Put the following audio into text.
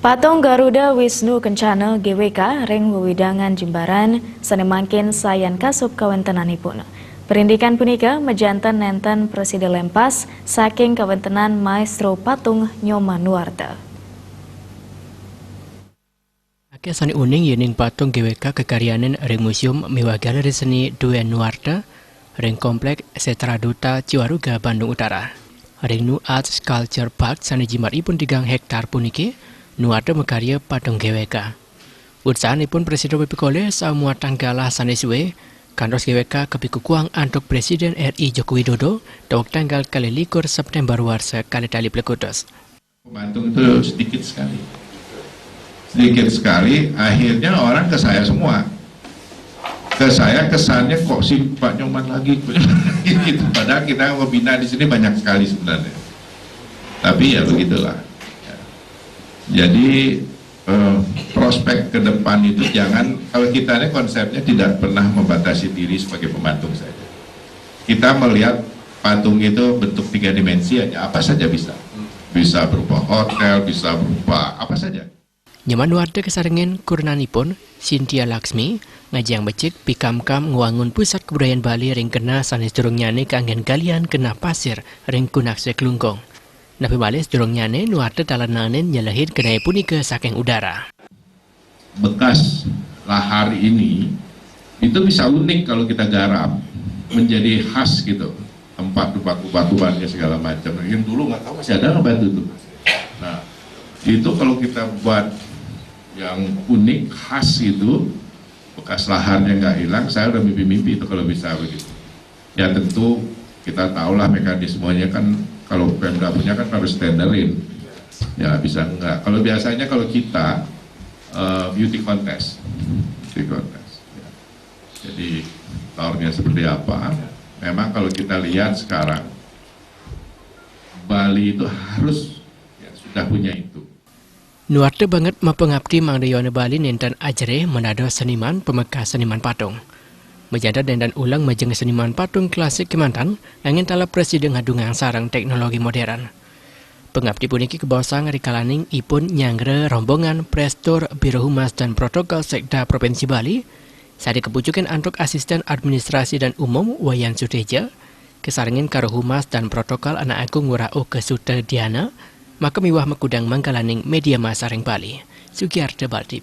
Patung Garuda Wisnu Kencana GWK ring wewidangan Jembaran sanemangkin sayan kasup kawentenanipun. Perindikan punika mejanten nenten Presiden Lempas saking kawentenan Maestro Patung Nyoman Nuarta. Ake sani uning yening patung GWK kekaryanan ring museum miwa galeri seni Duen Nuarta ring komplek Setra Duta Ciwaruga Bandung Utara. Ring Nu Arts Culture Park sani jimaripun 3 hektar puniki Nuarta mekarya patung GWK. Utsahanipun Presiden Wipikole samua tanggalah sanesue kantos GWK kepikukuang antuk Presiden RI Joko Widodo tawak tanggal kali 21 September warsa kali tali plekutos. Patung itu sedikit sekali, akhirnya orang ke saya semua. Ke saya kesannya kok si Pak Nyoman lagi, gitu. Padahal kita membina di sini banyak sekali sebenarnya. Tapi ya begitulah. Jadi prospek ke depan itu jangan, kalau kita ini konsepnya tidak pernah membatasi diri sebagai pematung saja. Kita melihat patung itu bentuk 3 dimensi aja, apa saja bisa. Bisa berupa hotel, bisa berupa apa saja. Nyoman Nuarta kesarengan kurnanipun Cynthia Laksmi ngajang becik pikamkam nguangun pusat kebudayaan Bali ring kena sanes durung nyane kanggen galian kena pasir ring kunakse klungkong. Napi bales durung nyane Nuarta talananen nyelehit kenai punika saking udara. Bekas lahar ini itu bisa unik kalau kita garap, menjadi khas gitu. Tempat batu-batuannya segala macam. Yang dulu nggak tahu masih ada nggak batu itu. Nah itu kalau kita buat yang unik khas itu, bekas laharnya nggak hilang, saya udah mimpi-mimpi itu kalau bisa begitu. Ya tentu kita tahulah mekanismenya kan, kalau Pemda punya kan harus tenderin. Ya bisa enggak. Kalau biasanya kalau kita beauty contest. Ya. Jadi tawarnya seperti apa? Memang kalau kita lihat sekarang Bali itu harus ya, sudah punya itu. Nuarta banget mapengabdi mangdayana Bali nenten ajre menado seniman pemekas seniman patung. Menjadi dan ulang majeng seniman patung klasik Kemantan angin tala Presiden ngadungang sarang teknologi modern. Pengabdi puniki kebawasang rikalaning ipun nyangre rombongan Prestur Biro Humas dan Protokol Sekda Provinsi Bali sadi kepucukan antuk Asisten Administrasi dan Umum Wayan Suteja kesarengin karo Humas dan Protokol Anak Agung Ngurah Oke Sutediana maka miwah mekudang mangkalaning media masa ring Bali. Sugiarto Balti.